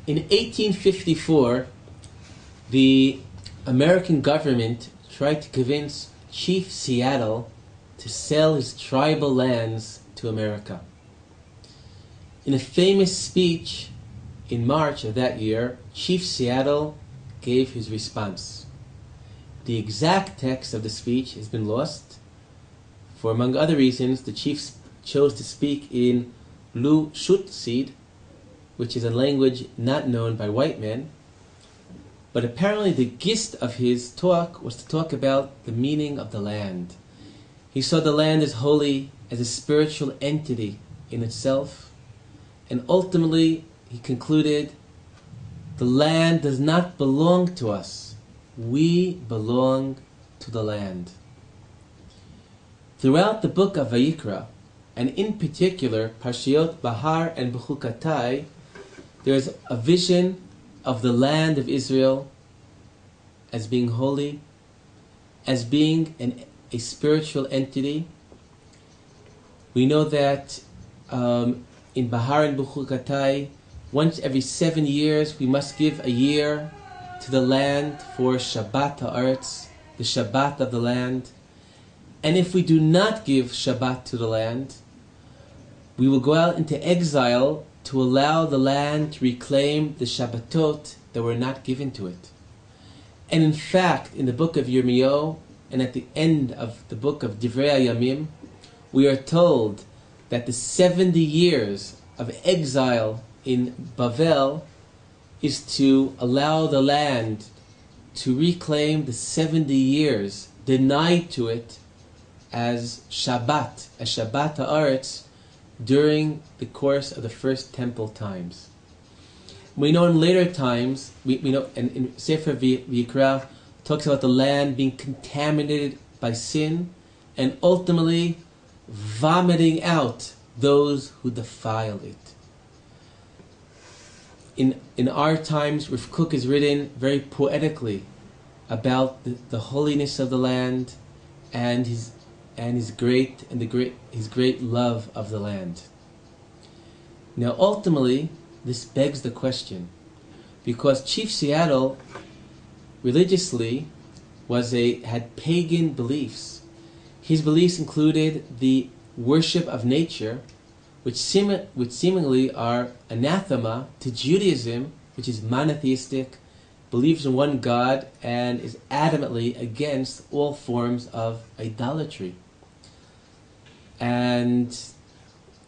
In 1854, the American government tried to convince Chief Seattle to sell his tribal lands to America. In a famous speech in March of that year, Chief Seattle gave his response. The exact text of the speech has been lost, for among other reasons, the chief chose to speak in Lu-Shut-Sid, which is a language not known by white men. But apparently the gist of his talk was to talk about the meaning of the land. He saw the land as holy, as a spiritual entity in itself. And ultimately, he concluded, the land does not belong to us. We belong to the land. Throughout the book of Vayikra, and in particular, Parshiyot Behar and Bechukatai, there is a vision of the land of Israel as being holy, as being a spiritual entity. We know that in Behar and Bechukatai, once every 7 years, we must give a year to the land for Shabbat ha'aretz, the Shabbat of the land. And if we do not give Shabbat to the land, we will go out into exile to allow the land to reclaim the Shabbatot that were not given to it. And in fact, in the book of Yirmiyahu, and at the end of the book of Divrei Hayamim, we are told that the 70 years of exile in Bavel is to allow the land to reclaim the 70 years denied to it as Shabbat, as Shabbat ha'aretz, during the course of the first temple times. We know in later times, we know, and in Sefer Vayikra talks about the land being contaminated by sin and ultimately vomiting out those who defile it. In our times, Rav Kook has written very poetically about the holiness of the land and his great love of the land. Now, ultimately, this begs the question, because Chief Seattle religiously had pagan beliefs. His beliefs included the worship of nature, which seemingly are anathema to Judaism, which is monotheistic, believes in one God, and is adamantly against all forms of idolatry. And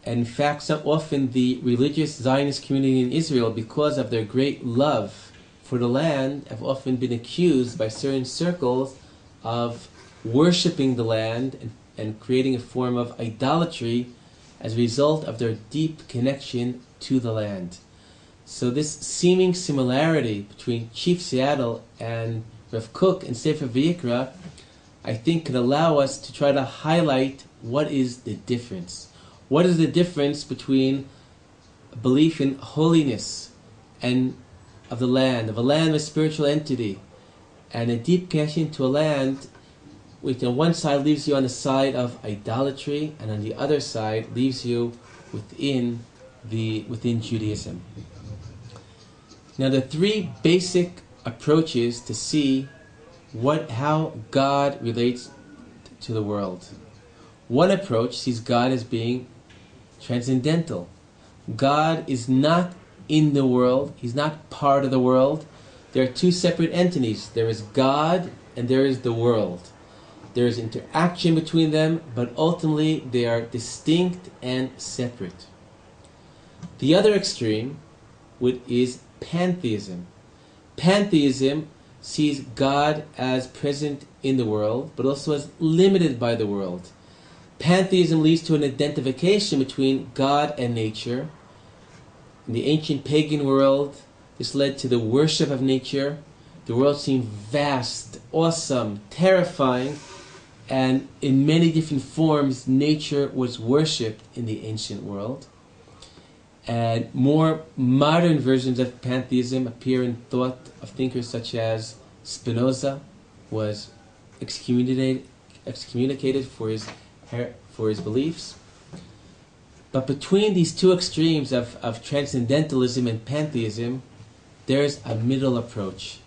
in fact, so often the religious Zionist community in Israel, because of their great love for the land, have often been accused by certain circles of worshipping the land and creating a form of idolatry as a result of their deep connection to the land. So this seeming similarity between Chief Seattle and Rav Kook in Sefer Vayikra, I think, can allow us to try to highlight what is the difference. What is the difference between belief in holiness and of a land of a spiritual entity, and a deep connection to a land which on one side leaves you on the side of idolatry, and on the other side leaves you within Judaism. Now, there are three basic approaches to see how God relates to the world. One approach sees God as being transcendental. God is not in the world. He's not part of the world. There are two separate entities. There is God and there is the world. There is interaction between them, but ultimately they are distinct and separate. The other extreme is pantheism. Pantheism sees God as present in the world, but also as limited by the world. Pantheism leads to an identification between God and nature. In the ancient pagan world, this led to the worship of nature. The world seemed vast, awesome, terrifying, and in many different forms, nature was worshipped in the ancient world. And more modern versions of pantheism appear in thought of thinkers such as Spinoza, who was excommunicated for his beliefs. But between these two extremes of transcendentalism and pantheism, there's a middle approach.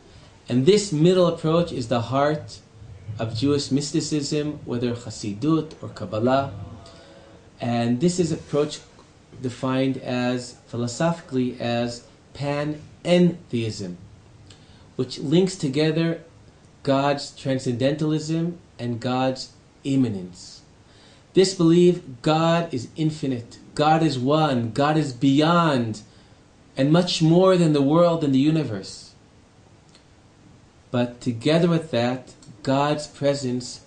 And this middle approach is the heart of Jewish mysticism, whether Hasidut or Kabbalah. And this is approach defined as, philosophically, as panentheism, which links together God's transcendentalism and God's immanence. This belief God is infinite, God is one, God is beyond, and much more than the world and the universe. But together with that, God's presence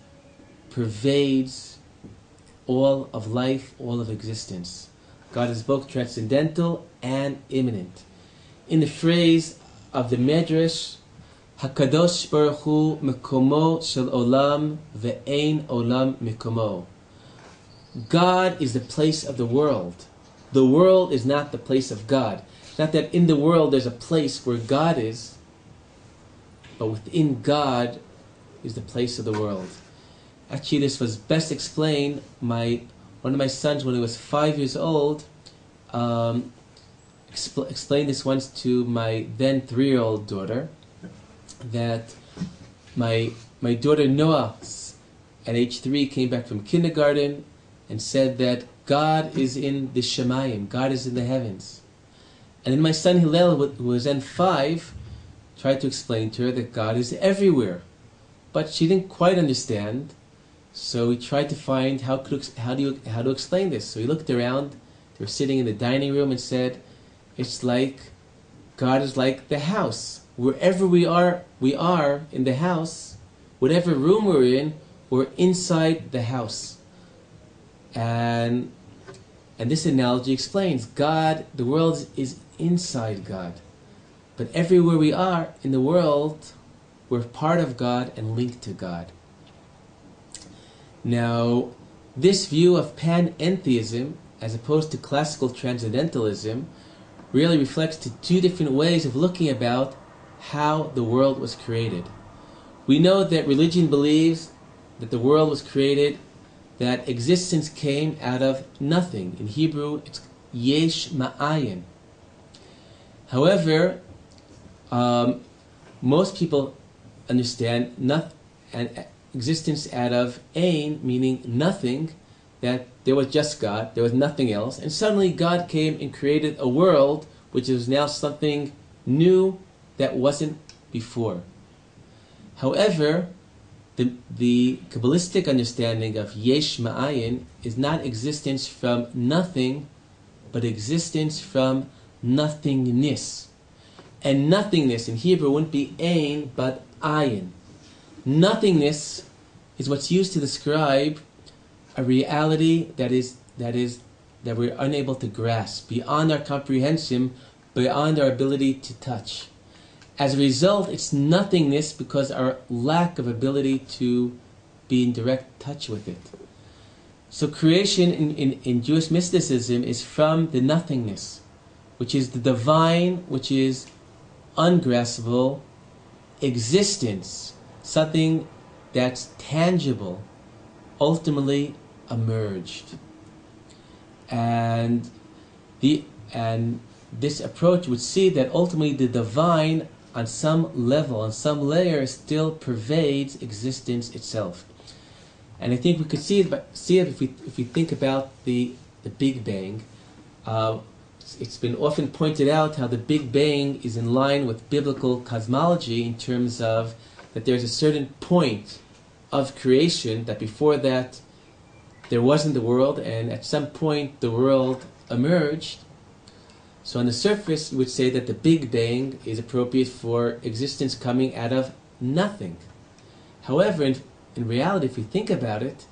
pervades all of life, all of existence. God is both transcendental and immanent. In the phrase of the Medrash, Hakadosh Baruch Hu Mekomo Shel Olam Ve'ein Olam Mekomo. God is the place of the world. The world is not the place of God. It's not that in the world there's a place where God is, but within God is the place of the world. Actually, this was best explained. One of my sons, when he was 5 years old, explained this once to my then 3-year-old daughter, that my daughter Noah, at age 3, came back from kindergarten and said that God is in the Shemayim, God is in the heavens. And then my son Hillel, who was then 5, tried to explain to her that God is everywhere. But she didn't quite understand, so he tried to find how to explain this. So he looked around, they were sitting in the dining room, and said, it's like God is like the house. Wherever we are in the house. Whatever room we're inside the house. And this analogy explains God, the world is inside God. But everywhere we are in the world, we're part of God and linked to God. Now, this view of panentheism, as opposed to classical transcendentalism, really reflects to two different ways of looking about how the world was created. We know that religion believes that the world was created, that existence came out of nothing. In Hebrew, it's yesh ma'ayin. However, most people understand existence out of ein, meaning nothing, that there was just God, there was nothing else, and suddenly God came and created a world which is now something new that wasn't before. However, the Kabbalistic understanding of yesh ma'ayin is not existence from nothing, but existence from nothingness. And nothingness in Hebrew wouldn't be ein, but ayin. Nothingness is what's used to describe a reality that we're unable to grasp, beyond our comprehension, beyond our ability to touch. As a result, it's nothingness because our lack of ability to be in direct touch with it. So creation in Jewish mysticism is from the nothingness, which is the divine, which is ungraspable, existence, something that's tangible, ultimately emerged. And this approach would see that ultimately the divine, on some level, on some layer, still pervades existence itself. And I think we could see it if we think about the Big Bang. It's been often pointed out how the Big Bang is in line with biblical cosmology in terms of that there's a certain point of creation, that before that there wasn't the world, and at some point the world emerged. So on the surface, you would say that the Big Bang is appropriate for existence coming out of nothing. However, in reality, if we think about it,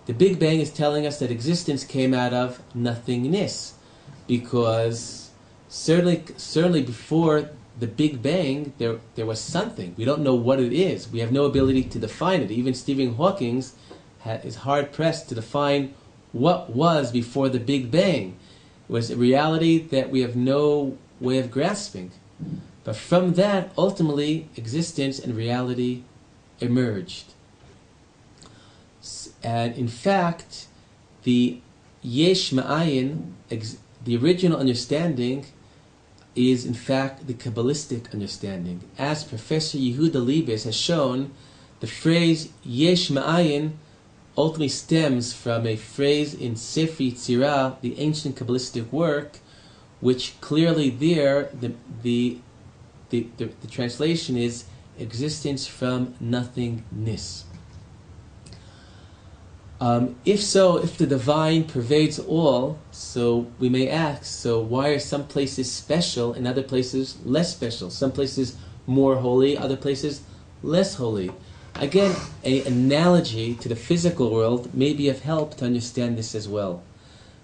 the Big Bang is telling us that existence came out of nothingness, because certainly before the Big Bang, there was something. We don't know what it is. We have no ability to define it. Even Stephen Hawking is hard-pressed to define what was before the Big Bang. It was a reality that we have no way of grasping. But from that, ultimately, existence and reality emerged. And in fact, the yesh ma'ayin, the original understanding, is in fact the Kabbalistic understanding. As Professor Yehuda Liebes has shown, the phrase Yesh Ma'ayin ultimately stems from a phrase in Sefer Yetzirah, the ancient Kabbalistic work, which clearly there the translation is existence from nothingness. If the divine pervades all, so we may ask, so why are some places special and other places less special? Some places more holy, other places less holy. Again, an analogy to the physical world may be of help to understand this as well.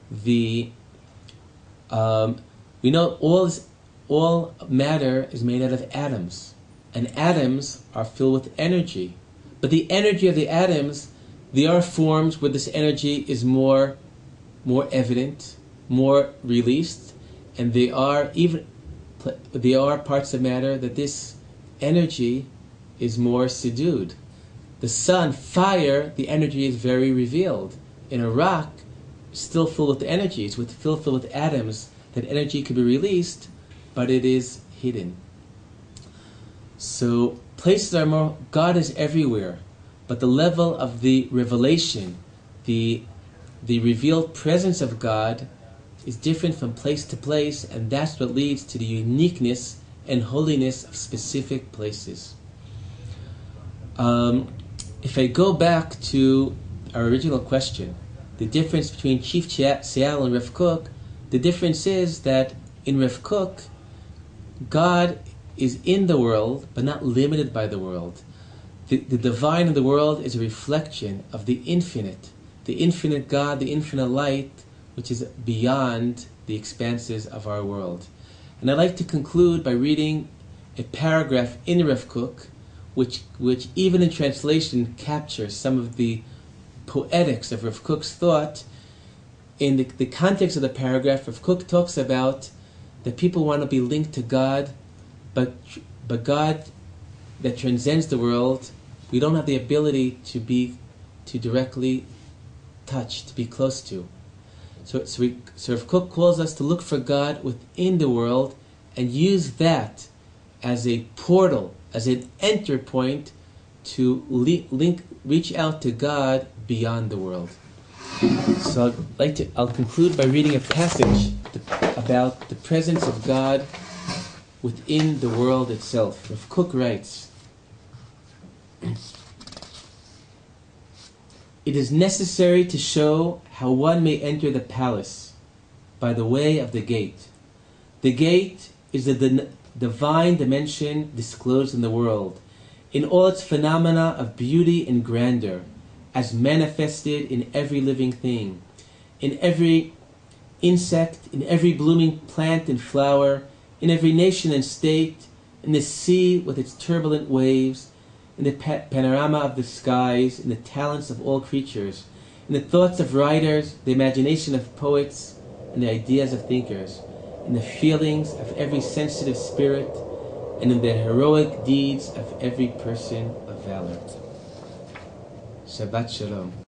We know all matter is made out of atoms, and atoms are filled with energy. But the energy of the atoms, there are forms where this energy is more evident, more released, and there are parts of matter that this energy is more subdued. The sun, fire, the energy is very revealed. In a rock, still full with energy, it's filled with atoms, that energy can be released, but it is hidden. So places are more, God is everywhere, but the level of the revelation, the revealed presence of God is different from place to place, and that's what leads to the uniqueness and holiness of specific places. If I go back to our original question, the difference between Chief Seattle and Rav Kook, the difference is that in Rav Kook, God is in the world, but not limited by the world. The divine in the world is a reflection of the infinite God, the infinite light, which is beyond the expanses of our world. And I'd like to conclude by reading a paragraph in Rav Kook, which even in translation captures some of the poetics of Rav Kook's thought. In the context of the paragraph, Rav Kook talks about that people want to be linked to God, but God that transcends the world, we don't have the ability to directly touch, to be close to. So Rav Kook calls us to look for God within the world and use that as a portal, as an enter point to reach out to God beyond the world. So I'll conclude by reading a passage about the presence of God within the world itself. Rav Kook writes, "It is necessary to show how one may enter the palace by the way of the gate. The gate is the divine dimension disclosed in the world, in all its phenomena of beauty and grandeur, as manifested in every living thing, in every insect, in every blooming plant and flower, in every nation and state, in the sea with its turbulent waves, in the panorama of the skies, in the talents of all creatures, in the thoughts of writers, the imagination of poets, and the ideas of thinkers, in the feelings of every sensitive spirit, and in the heroic deeds of every person of valor." Shabbat Shalom.